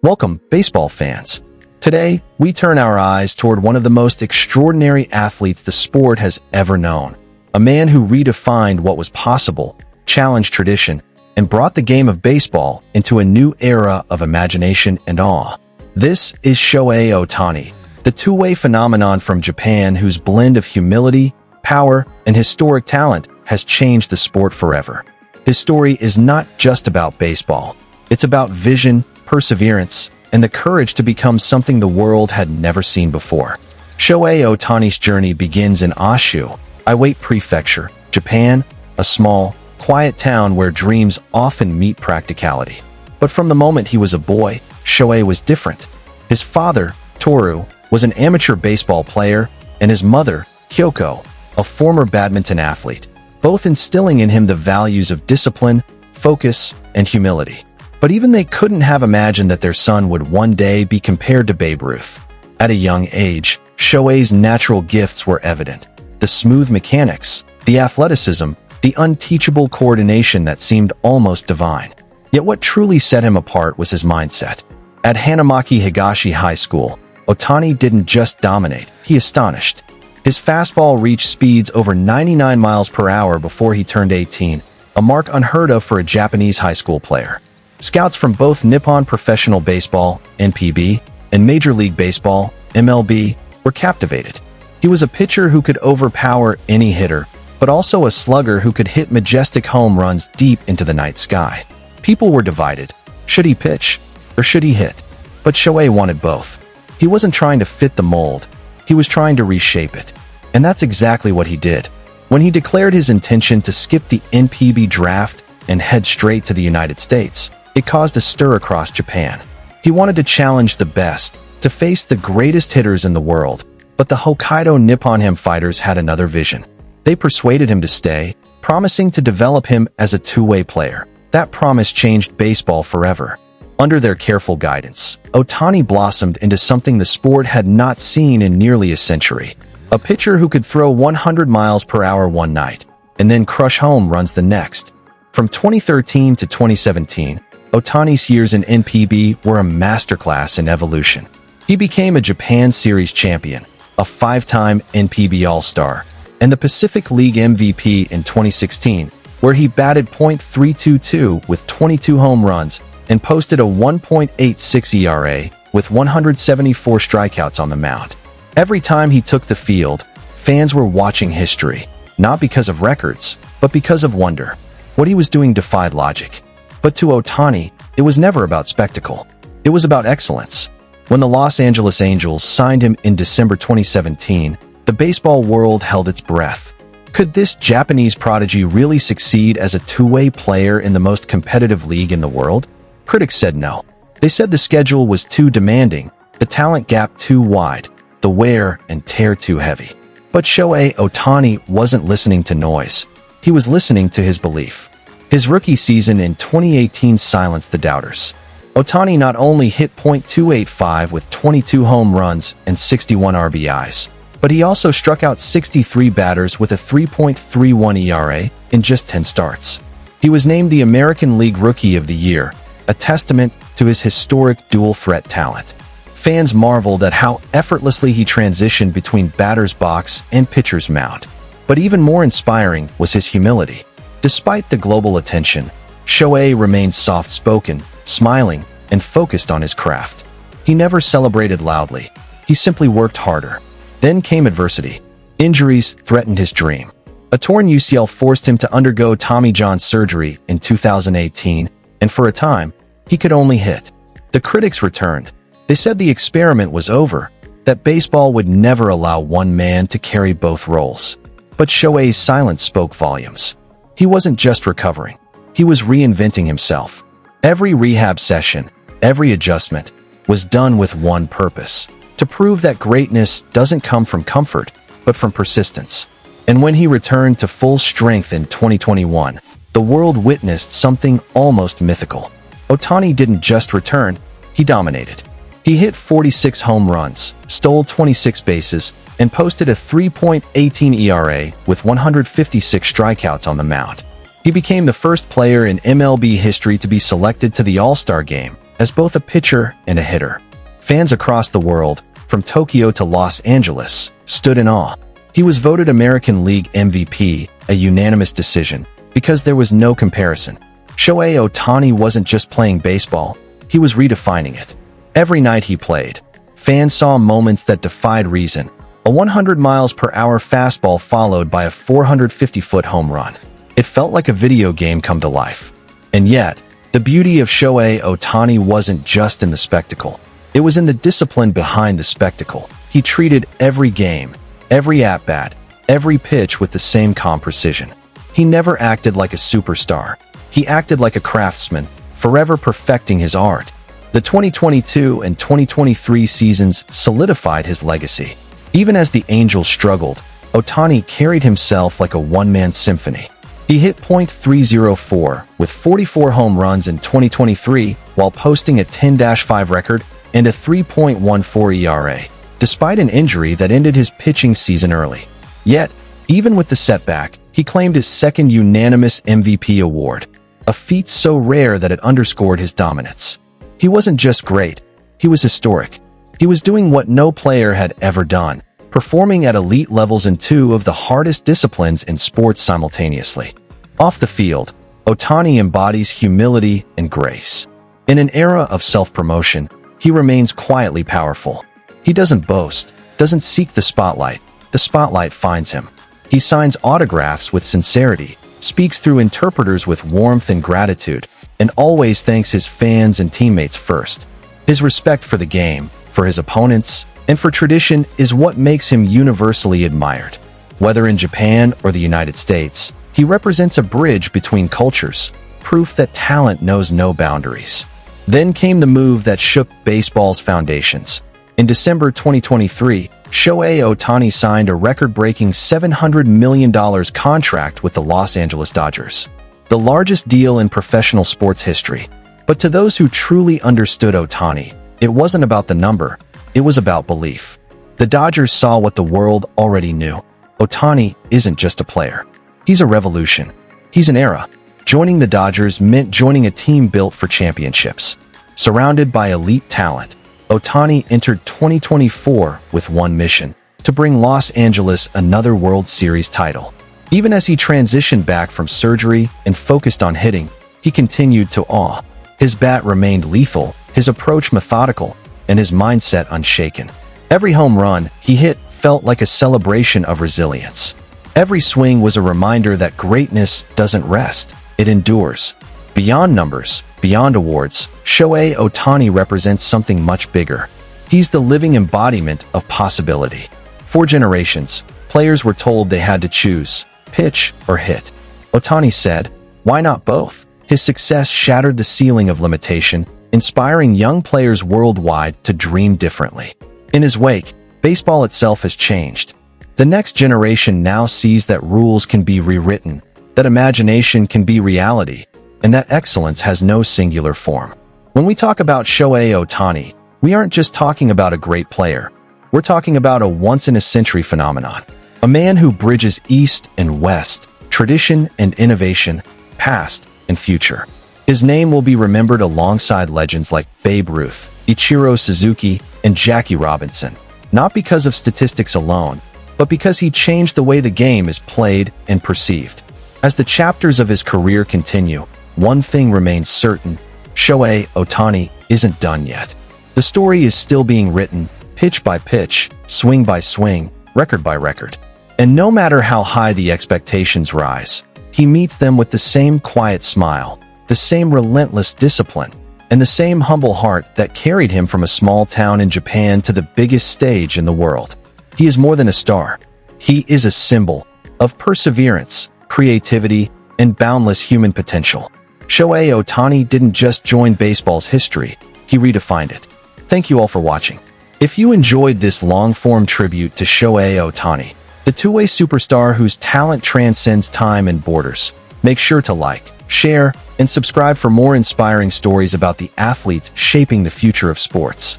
Welcome, baseball fans. Today, we turn our eyes toward one of the most extraordinary athletes the sport has ever known. A man who redefined what was possible, challenged tradition, and brought the game of baseball into a new era of imagination and awe. This is Shohei Ohtani, the two-way phenomenon from Japan whose blend of humility, power, and historic talent has changed the sport forever. His story is not just about baseball. It's about vision, perseverance, and the courage to become something the world had never seen before. Shohei Ohtani's journey begins in Oshu, Iwate Prefecture, Japan, a small, quiet town where dreams often meet practicality. But from the moment he was a boy, Shohei was different. His father, Toru, was an amateur baseball player, and his mother, Kyoko, a former badminton athlete, both instilling in him the values of discipline, focus, and humility. But even they couldn't have imagined that their son would one day be compared to Babe Ruth. At a young age, Shohei's natural gifts were evident. The smooth mechanics, the athleticism, the unteachable coordination that seemed almost divine. Yet what truly set him apart was his mindset. At Hanamaki Higashi High School, Ohtani didn't just dominate, he astonished. His fastball reached speeds over 99 miles per hour before he turned 18, a mark unheard of for a Japanese high school player. Scouts from both Nippon Professional Baseball, NPB, and Major League Baseball, MLB, were captivated. He was a pitcher who could overpower any hitter, but also a slugger who could hit majestic home runs deep into the night sky. People were divided. Should he pitch, or should he hit? But Shohei wanted both. He wasn't trying to fit the mold. He was trying to reshape it. And that's exactly what he did. When he declared his intention to skip the NPB draft and head straight to the United States, it caused a stir across Japan. He wanted to challenge the best, to face the greatest hitters in the world, but the Hokkaido Nippon-Ham Fighters had another vision. They persuaded him to stay, promising to develop him as a two-way player. That promise changed baseball forever. Under their careful guidance, Ohtani blossomed into something the sport had not seen in nearly a century. A pitcher who could throw 100 miles per hour one night, and then crush home runs the next. From 2013 to 2017, Ohtani's years in NPB were a masterclass in evolution. He became a Japan Series champion, a five-time NPB All-Star, and the Pacific League MVP in 2016, where he batted .322 with 22 home runs and posted a 1.86 ERA with 174 strikeouts on the mound. Every time he took the field, fans were watching history, not because of records, but because of wonder. What he was doing defied logic. But to Ohtani, it was never about spectacle. It was about excellence. When the Los Angeles Angels signed him in December 2017, the baseball world held its breath. Could this Japanese prodigy really succeed as a two-way player in the most competitive league in the world? Critics said no. They said the schedule was too demanding, the talent gap too wide, the wear and tear too heavy. But Shohei Ohtani wasn't listening to noise. He was listening to his belief. His rookie season in 2018 silenced the doubters. Ohtani not only hit .285 with 22 home runs and 61 RBIs, but he also struck out 63 batters with a 3.31 ERA in just 10 starts. He was named the American League Rookie of the Year, a testament to his historic dual-threat talent. Fans marveled at how effortlessly he transitioned between batter's box and pitcher's mound. But even more inspiring was his humility. Despite the global attention, Shohei remained soft-spoken, smiling, and focused on his craft. He never celebrated loudly. He simply worked harder. Then came adversity. Injuries threatened his dream. A torn UCL forced him to undergo Tommy John surgery in 2018, and for a time, he could only hit. The critics returned. They said the experiment was over, that baseball would never allow one man to carry both roles. But Shohei's silence spoke volumes. He wasn't just recovering. He was reinventing himself. Every rehab session, every adjustment, was done with one purpose: to prove that greatness doesn't come from comfort, but from persistence. And when he returned to full strength in 2021, the world witnessed something almost mythical. Ohtani didn't just return, he dominated. He hit 46 home runs, stole 26 bases, and posted a 3.18 ERA with 156 strikeouts on the mound. He became the first player in MLB history to be selected to the All-Star game, as both a pitcher and a hitter. Fans across the world, from Tokyo to Los Angeles, stood in awe. He was voted American League MVP, a unanimous decision, because there was no comparison. Shohei Ohtani wasn't just playing baseball, he was redefining it. Every night he played, fans saw moments that defied reason. A 100 miles per hour fastball followed by a 450-foot home run. It felt like a video game come to life. And yet, the beauty of Shohei Ohtani wasn't just in the spectacle. It was in the discipline behind the spectacle. He treated every game, every at-bat, every pitch with the same calm precision. He never acted like a superstar. He acted like a craftsman, forever perfecting his art. The 2022 and 2023 seasons solidified his legacy. Even as the Angels struggled, Ohtani carried himself like a one-man symphony. He hit .304 with 44 home runs in 2023 while posting a 10-5 record and a 3.14 ERA, despite an injury that ended his pitching season early. Yet, even with the setback, he claimed his second unanimous MVP award, a feat so rare that it underscored his dominance. He wasn't just great, he was historic. He was doing what no player had ever done, performing at elite levels in two of the hardest disciplines in sports simultaneously. Off the field, Ohtani embodies humility and grace. In an era of self-promotion, he remains quietly powerful. He doesn't boast, doesn't seek the spotlight finds him. He signs autographs with sincerity, speaks through interpreters with warmth and gratitude, and always thanks his fans and teammates first. His respect for the game, for his opponents, and for tradition is what makes him universally admired. Whether in Japan or the United States, he represents a bridge between cultures, proof that talent knows no boundaries. Then came the move that shook baseball's foundations. In December 2023, Shohei Ohtani signed a record-breaking $700 million contract with the Los Angeles Dodgers, the largest deal in professional sports history. But to those who truly understood Ohtani, it wasn't about the number, it was about belief. The Dodgers saw what the world already knew. Ohtani isn't just a player. He's a revolution. He's an era. Joining the Dodgers meant joining a team built for championships. Surrounded by elite talent, Ohtani entered 2024 with one mission: to bring Los Angeles another World Series title. Even as he transitioned back from surgery and focused on hitting, he continued to awe. His bat remained lethal, his approach methodical, and his mindset unshaken. Every home run he hit felt like a celebration of resilience. Every swing was a reminder that greatness doesn't rest, it endures. Beyond numbers, beyond awards, Shohei Ohtani represents something much bigger. He's the living embodiment of possibility. For generations, players were told they had to choose, pitch or hit. Ohtani said, "Why not both?" His success shattered the ceiling of limitation, inspiring young players worldwide to dream differently. In his wake, baseball itself has changed. The next generation now sees that rules can be rewritten, that imagination can be reality, and that excellence has no singular form. When we talk about Shohei Ohtani, we aren't just talking about a great player. We're talking about a once-in-a-century phenomenon. A man who bridges East and West, tradition and innovation, past and future. His name will be remembered alongside legends like Babe Ruth, Ichiro Suzuki, and Jackie Robinson, not because of statistics alone, but because he changed the way the game is played and perceived. As the chapters of his career continue, one thing remains certain: Shohei Ohtani isn't done yet. The story is still being written, pitch by pitch, swing by swing, record by record. And no matter how high the expectations rise, he meets them with the same quiet smile, the same relentless discipline, and the same humble heart that carried him from a small town in Japan to the biggest stage in the world. He is more than a star. He is a symbol of perseverance, creativity, and boundless human potential. Shohei Ohtani didn't just join baseball's history, he redefined it. Thank you all for watching. If you enjoyed this long-form tribute to Shohei Ohtani, the two-way superstar whose talent transcends time and borders, make sure to like, share, and subscribe for more inspiring stories about the athletes shaping the future of sports.